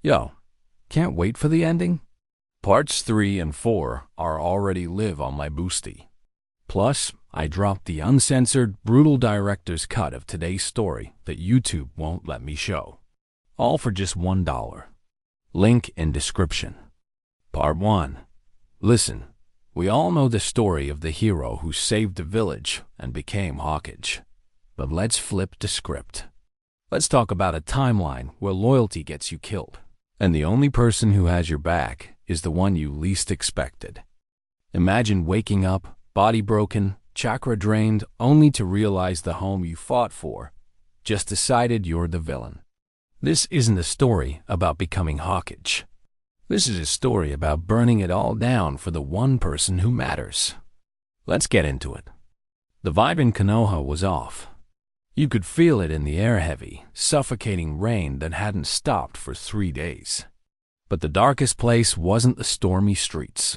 Yo, can't wait for the ending? Parts 3 and 4 are already live on my Boosty. Plus, I dropped the uncensored, brutal director's cut of today's story that YouTube won't let me show. All for just $1. Link in description. Part 1. Listen, we all know the story of the hero who saved the village and became Hawkeye. But let's flip the script. Let's talk about a timeline where loyalty gets you killed, and the only person who has your back is the one you least expected. Imagine waking up, body broken, chakra drained, only to realize the home you fought for just decided you're the villain. This isn't a story about becoming Hawkeye. This is a story about burning it all down for the one person who matters. Let's get into it. The vibe in Konoha was off. You could feel it in the air-heavy, suffocating rain that hadn't stopped for 3 days. But the darkest place wasn't the stormy streets.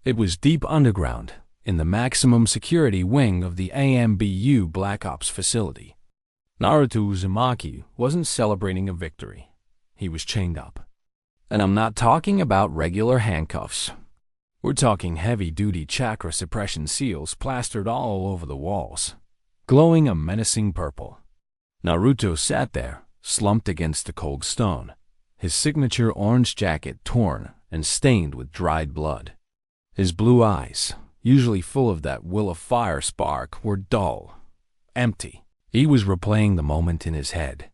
It was deep underground, in the maximum security wing of the AMBU Black Ops facility. Naruto Uzumaki wasn't celebrating a victory. He was chained up. And I'm not talking about regular handcuffs. We're talking heavy-duty chakra suppression seals plastered all over the walls, glowing a menacing purple. Naruto sat there, slumped against the cold stone, his signature orange jacket torn and stained with dried blood. His blue eyes, usually full of that will of fire spark, were dull, empty. He was replaying the moment in his head.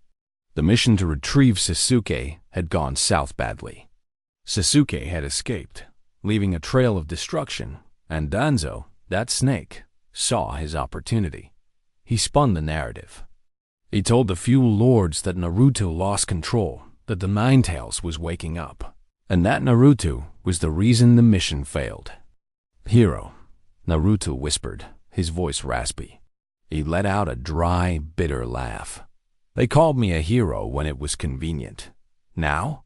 The mission to retrieve Sasuke had gone south badly. Sasuke had escaped, leaving a trail of destruction, and Danzo, that snake, saw his opportunity. He spun the narrative. He told the few lords that Naruto lost control, that the Nine-Tails was waking up, and that Naruto was the reason the mission failed. "Hero," Naruto whispered, his voice raspy. He let out a dry, bitter laugh. "They called me a hero when it was convenient. Now,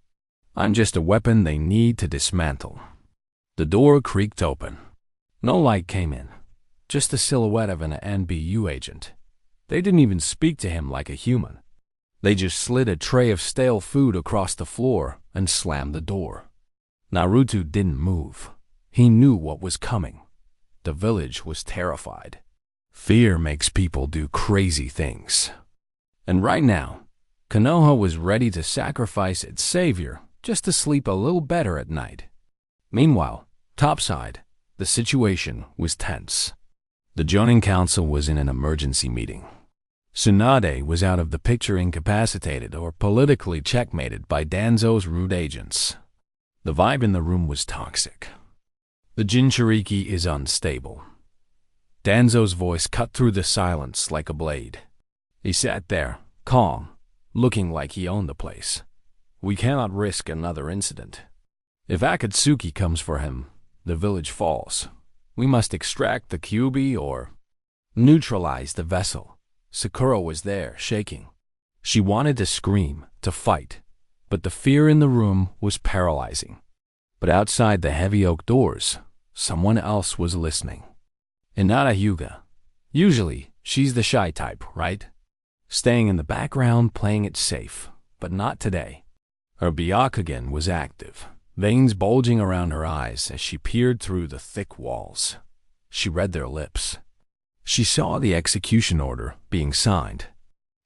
I'm just a weapon they need to dismantle." The door creaked open. No light came in, just the silhouette of an NBU agent. They didn't even speak to him like a human. They just slid a tray of stale food across the floor and slammed the door. Naruto didn't move. He knew what was coming. The village was terrified. Fear makes people do crazy things. And right now, Konoha was ready to sacrifice its savior just to sleep a little better at night. Meanwhile, topside, the situation was tense. The Jonin Council was in an emergency meeting. Tsunade was out of the picture, incapacitated or politically checkmated by Danzo's rude agents. The vibe in the room was toxic. The Jinchuriki is unstable. Danzo's voice cut through the silence like a blade. He sat there, calm, looking like he owned the place. "We cannot risk another incident. If Akatsuki comes for him, the village falls. We must extract the Kyuubi or neutralize the vessel." Sakura was there, shaking. She wanted to scream, to fight, but the fear in the room was paralyzing. But outside the heavy oak doors, someone else was listening. Hinata Hyuga. Usually, she's the shy type, right? Staying in the background, playing it safe, but not today. Her Byakugan was active, veins bulging around her eyes as she peered through the thick walls. She read their lips. She saw the execution order being signed.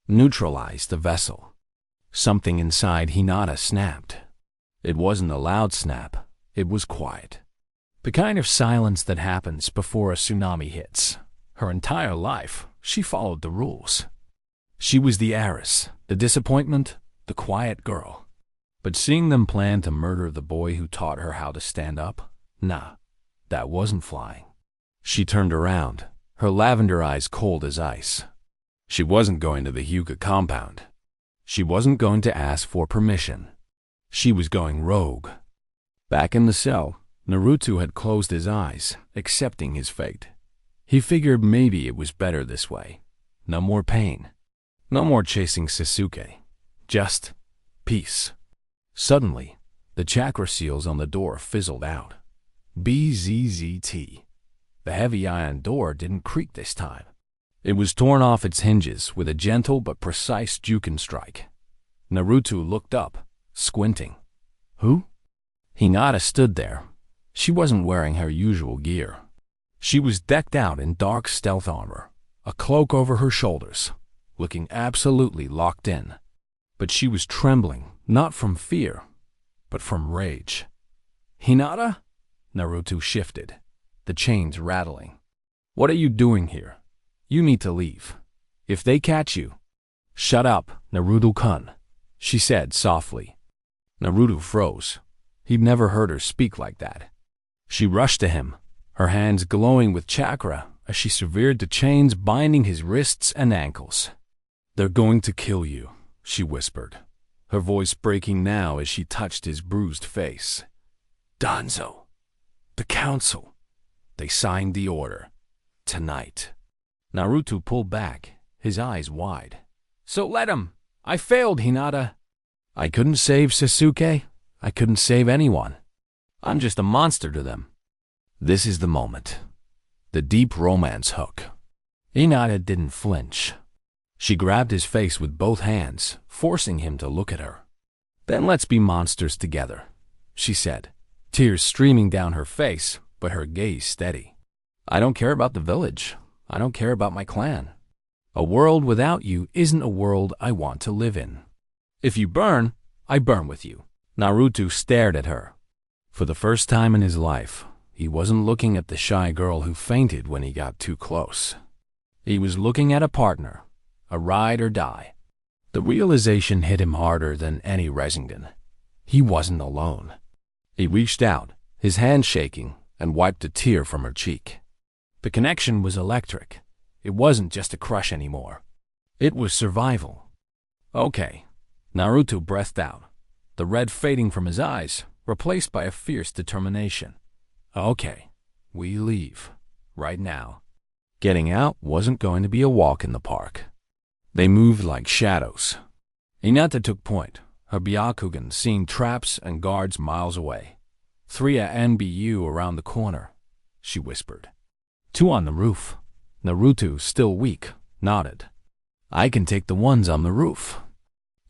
Neutralize the vessel. Something inside Hinata snapped. It wasn't a loud snap. It was quiet. The kind of silence that happens before a tsunami hits. Her entire life, she followed the rules. She was the heiress, the disappointment, the quiet girl. But seeing them plan to murder the boy who taught her how to stand up, nah, that wasn't flying. She turned around, her lavender eyes cold as ice. She wasn't going to the Hyuga compound. She wasn't going to ask for permission. She was going rogue. Back in the cell, Naruto had closed his eyes, accepting his fate. He figured maybe it was better this way. No more pain. No more chasing Sasuke. Just peace. Suddenly, the chakra seals on the door fizzled out. BZZT. The heavy iron door didn't creak this time. It was torn off its hinges with a gentle but precise Juken strike. Naruto looked up, squinting. Who? Hinata stood there. She wasn't wearing her usual gear. She was decked out in dark stealth armor, a cloak over her shoulders, looking absolutely locked in. But she was trembling, not from fear, but from rage. Hinata? Naruto shifted, the chains rattling. What are you doing here? You need to leave. If they catch you... Shut up, Naruto-kun, she said softly. Naruto froze. He'd never heard her speak like that. She rushed to him, her hands glowing with chakra as she severed the chains binding his wrists and ankles. They're going to kill you, she whispered, her voice breaking now as she touched his bruised face. Danzo, the council, they signed the order. Tonight. Naruto pulled back, his eyes wide. So let him. I failed, Hinata. I couldn't save Sasuke. I couldn't save anyone. I'm just a monster to them. This is the moment. The deep romance hook. Hinata didn't flinch. She grabbed his face with both hands, forcing him to look at her. Then let's be monsters together, she said, tears streaming down her face, but her gaze steady. I don't care about the village. I don't care about my clan. A world without you isn't a world I want to live in. If you burn, I burn with you. Naruto stared at her. For the first time in his life, he wasn't looking at the shy girl who fainted when he got too close. He was looking at a partner, a ride or die. The realization hit him harder than any Rasengan. He wasn't alone. He reached out, his hand shaking, and wiped a tear from her cheek. The connection was electric. It wasn't just a crush anymore. It was survival. Okay. Naruto breathed out, the red fading from his eyes, replaced by a fierce determination. Okay, we leave. Right now. Getting out wasn't going to be a walk in the park. They moved like shadows. Hinata took point, her Byakugan seeing traps and guards miles away. 3 at NBU around the corner, she whispered. 2 on the roof. Naruto, still weak, nodded. I can take the ones on the roof.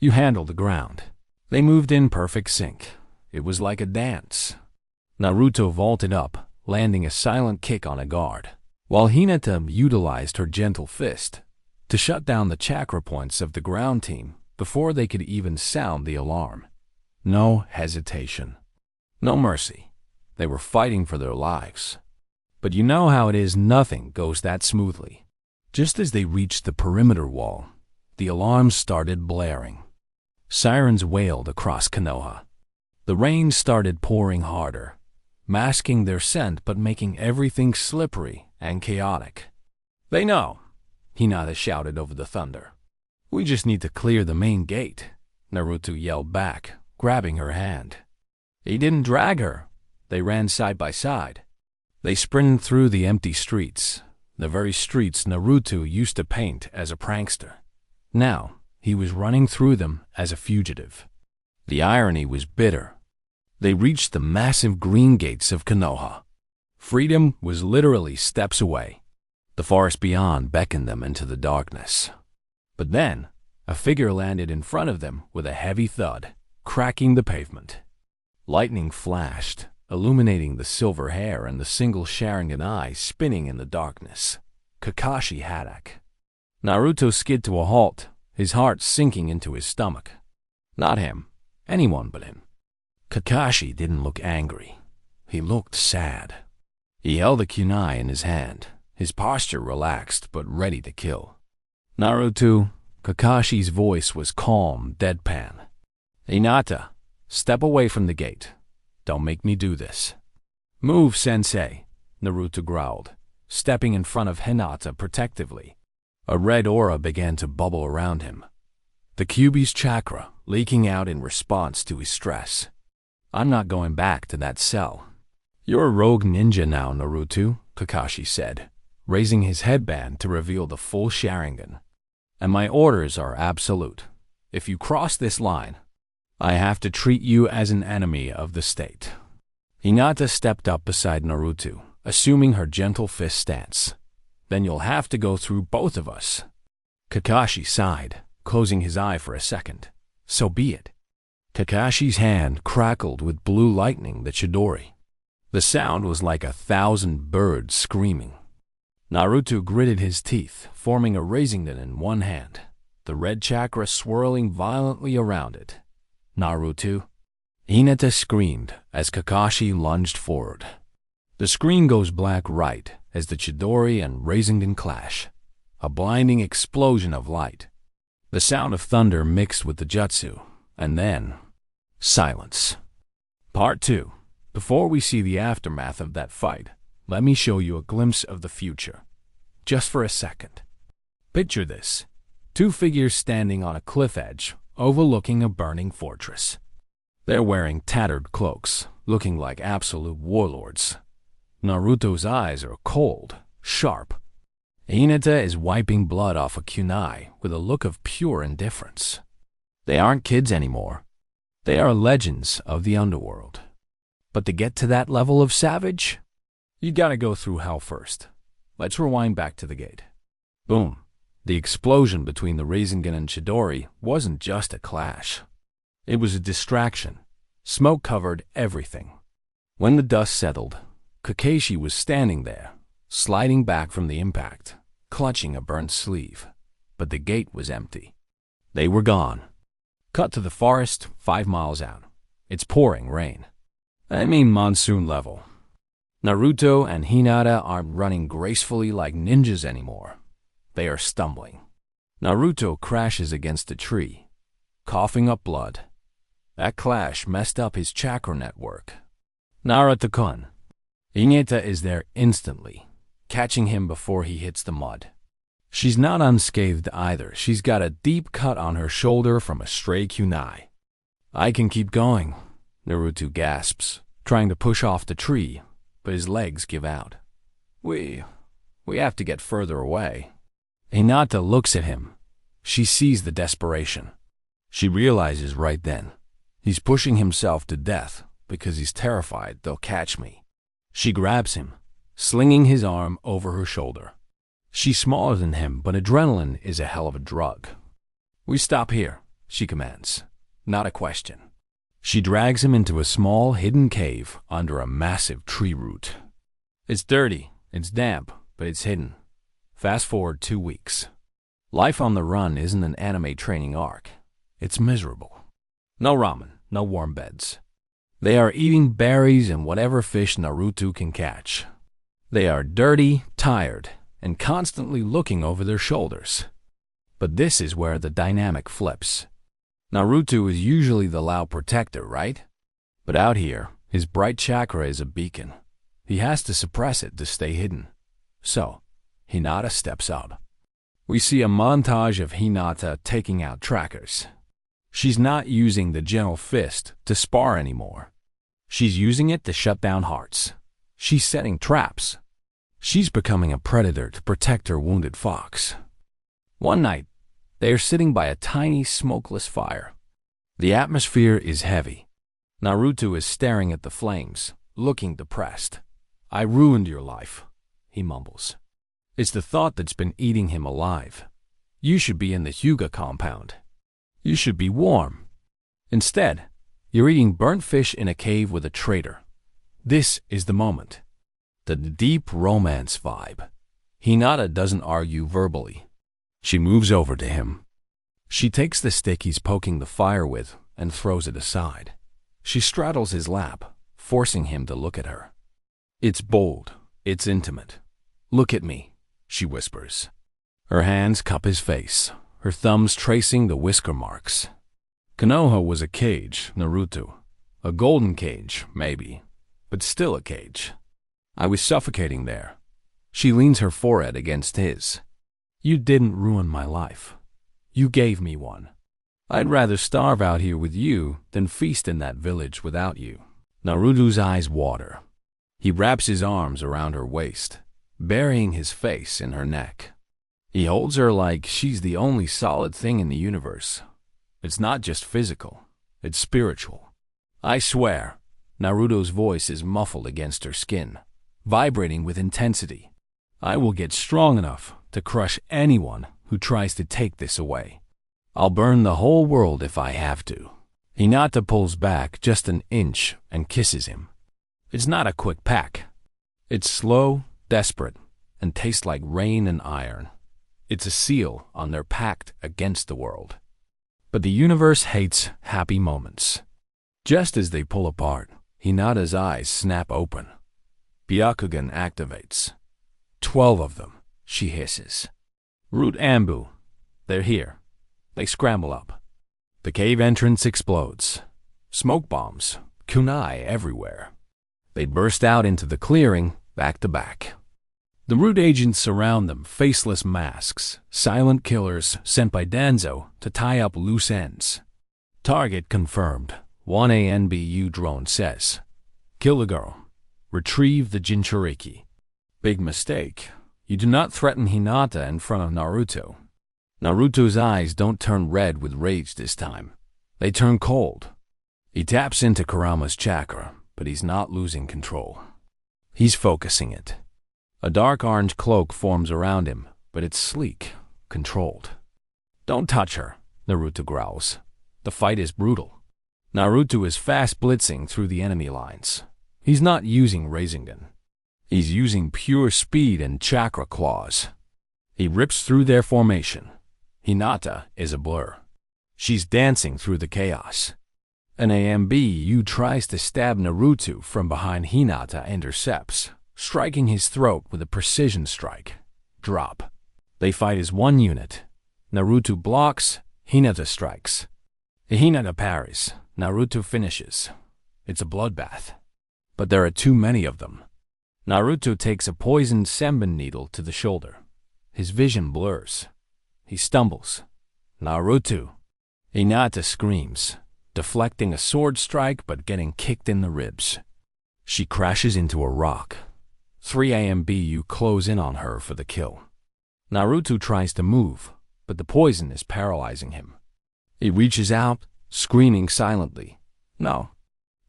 You handle the ground. They moved in perfect sync. It was like a dance. Naruto vaulted up, landing a silent kick on a guard, while Hinata utilized her gentle fist to shut down the chakra points of the ground team before they could even sound the alarm. No hesitation. No mercy. They were fighting for their lives. But you know how it is, nothing goes that smoothly. Just as they reached the perimeter wall, the alarms started blaring. Sirens wailed across Konoha. The rain started pouring harder, masking their scent but making everything slippery and chaotic. They know, Hinata shouted over the thunder. We just need to clear the main gate, Naruto yelled back, grabbing her hand. He didn't drag her. They ran side by side. They sprinted through the empty streets, the very streets Naruto used to paint as a prankster. Now, he was running through them as a fugitive. The irony was bitter. They reached the massive green gates of Konoha. Freedom was literally steps away. The forest beyond beckoned them into the darkness. But then, a figure landed in front of them with a heavy thud, cracking the pavement. Lightning flashed, illuminating the silver hair and the single Sharingan eye spinning in the darkness. Kakashi Haddock. Naruto skid to a halt, his heart sinking into his stomach. Not him. Anyone but him. Kakashi didn't look angry. He looked sad. He held a kunai in his hand, his posture relaxed but ready to kill. Naruto, Kakashi's voice was calm, deadpan. Hinata, step away from the gate. Don't make me do this. Move, sensei, Naruto growled, stepping in front of Hinata protectively. A red aura began to bubble around him. The Kyuubi's chakra leaking out in response to his stress. I'm not going back to that cell. You're a rogue ninja now, Naruto, Kakashi said, raising his headband to reveal the full Sharingan. And my orders are absolute. If you cross this line, I have to treat you as an enemy of the state. Hinata stepped up beside Naruto, assuming her gentle fist stance. Then you'll have to go through both of us. Kakashi sighed, closing his eye for a second. So be it. Kakashi's hand crackled with blue lightning the Chidori. The sound was like 1,000 birds screaming. Naruto gritted his teeth, forming a Rasengan in one hand, the red chakra swirling violently around it. Naruto! Hinata screamed as Kakashi lunged forward. The screen goes black right as the Chidori and Rasengan clash, a blinding explosion of light. The sound of thunder mixed with the jutsu, and then silence. Part 2. Before we see the aftermath of that fight, let me show you a glimpse of the future. Just for a second. Picture this. Two figures standing on a cliff edge, overlooking a burning fortress. They're wearing tattered cloaks, looking like absolute warlords. Naruto's eyes are cold, sharp. Hinata is wiping blood off a kunai with a look of pure indifference. They aren't kids anymore. They are legends of the underworld. But to get to that level of savage, you gotta go through hell first. Let's rewind back to the gate. Boom. The explosion between the Rasengan and Chidori wasn't just a clash. It was a distraction. Smoke covered everything. When the dust settled, Kakashi was standing there, sliding back from the impact, clutching a burnt sleeve. But the gate was empty. They were gone. Cut to the forest 5 miles out. It's pouring rain. I mean monsoon level. Naruto and Hinata aren't running gracefully like ninjas anymore. They are stumbling. Naruto crashes against a tree, coughing up blood. That clash messed up his chakra network. Naruto-kun. Hinata is there instantly, catching him before he hits the mud. She's not unscathed either. She's got a deep cut on her shoulder from a stray kunai. I can keep going, Naruto gasps, trying to push off the tree, but his legs give out. We have to get further away. Hinata looks at him. She sees the desperation. She realizes right then, he's pushing himself to death because he's terrified they'll catch me. She grabs him, slinging his arm over her shoulder. She's smaller than him, but adrenaline is a hell of a drug. We stop here, she commands. Not a question. She drags him into a small, hidden cave under a massive tree root. It's dirty, it's damp, but it's hidden. Fast forward 2 weeks. Life on the run isn't an anime training arc. It's miserable. No ramen, no warm beds. They are eating berries and whatever fish Naruto can catch. They are dirty, tired, and constantly looking over their shoulders. But this is where the dynamic flips. Naruto is usually the loud protector, right? But out here, his bright chakra is a beacon. He has to suppress it to stay hidden. So, Hinata steps up. We see a montage of Hinata taking out trackers. She's not using the gentle fist to spar anymore. She's using it to shut down hearts. She's setting traps. She's becoming a predator to protect her wounded fox. One night, they are sitting by a tiny smokeless fire. The atmosphere is heavy. Naruto is staring at the flames, looking depressed. I ruined your life, he mumbles. It's the thought that's been eating him alive. You should be in the Hyuga compound. You should be warm. Instead, you're eating burnt fish in a cave with a traitor. This is the moment. The deep romance vibe. Hinata doesn't argue verbally. She moves over to him. She takes the stick he's poking the fire with and throws it aside. She straddles his lap, forcing him to look at her. It's bold. It's intimate. Look at me, she whispers. Her hands cup his face, her thumbs tracing the whisker marks. Konoha was a cage, Naruto. A golden cage, maybe, but still a cage. I was suffocating there. She leans her forehead against his. You didn't ruin my life. You gave me one. I'd rather starve out here with you than feast in that village without you. Naruto's eyes water. He wraps his arms around her waist, burying his face in her neck. He holds her like she's the only solid thing in the universe. It's not just physical, it's spiritual. I swear, Naruto's voice is muffled against her skin, vibrating with intensity. I will get strong enough to crush anyone who tries to take this away. I'll burn the whole world if I have to. Hinata pulls back just an inch and kisses him. It's not a quick peck. It's slow, desperate, and tastes like rain and iron. It's a seal on their pact against the world. But the universe hates happy moments. Just as they pull apart, Hinata's eyes snap open. Byakugan activates. 12 of them, she hisses. Root Ambu. They're here. They scramble up. The cave entrance explodes. Smoke bombs, kunai everywhere. They burst out into the clearing, back to back. The Root agents surround them, faceless masks, silent killers sent by Danzo to tie up loose ends. Target confirmed, one ANBU drone says. Kill the girl. Retrieve the Jinchuriki. Big mistake. You do not threaten Hinata in front of Naruto. Naruto's eyes don't turn red with rage this time. They turn cold. He taps into Kurama's chakra, but he's not losing control. He's focusing it. A dark orange cloak forms around him, but it's sleek, controlled. Don't touch her, Naruto growls. The fight is brutal. Naruto is fast blitzing through the enemy lines. He's not using Rasengan. He's using pure speed and chakra claws. He rips through their formation. Hinata is a blur. She's dancing through the chaos. An AMBU tries to stab Naruto from behind. Hinata intercepts, striking his throat with a precision strike. Drop. They fight as one unit. Naruto blocks, Hinata strikes. Hinata parries, Naruto finishes. It's a bloodbath. But there are too many of them. Naruto takes a poisoned senbon needle to the shoulder. His vision blurs. He stumbles. Naruto! Hinata screams, deflecting a sword strike but getting kicked in the ribs. She crashes into a rock. 3 AMBU close in on her for the kill. Naruto tries to move, but the poison is paralyzing him. He reaches out, screaming silently. No,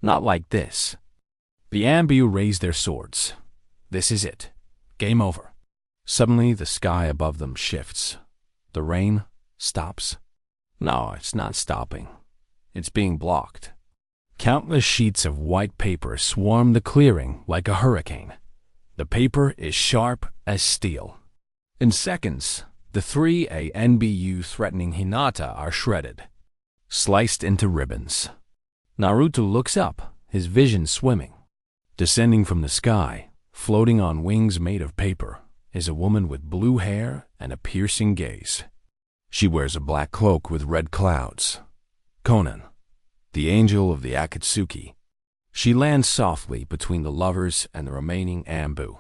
not like this. The AMBU raise their swords. This is it. Game over. Suddenly, the sky above them shifts. The rain stops. No, it's not stopping. It's being blocked. Countless sheets of white paper swarm the clearing like a hurricane. The paper is sharp as steel. In seconds, the 3 ANBU threatening Hinata are shredded, sliced into ribbons. Naruto looks up, his vision swimming. Descending from the sky, floating on wings made of paper, is a woman with blue hair and a piercing gaze. She wears a black cloak with red clouds. Konan, the angel of the Akatsuki. She lands softly between the lovers and the remaining Ambu.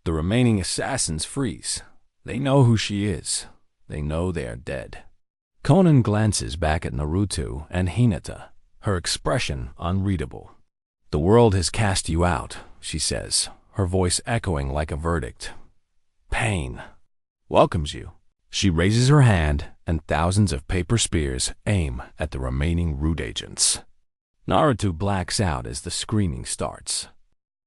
The remaining assassins freeze. They know who she is. They know they are dead. Konan glances back at Naruto and Hinata, her expression unreadable. The world has cast you out, she says, her voice echoing like a verdict. Pain welcomes you. She raises her hand, and thousands of paper spears aim at the remaining Root agents. Naruto blacks out as the screaming starts.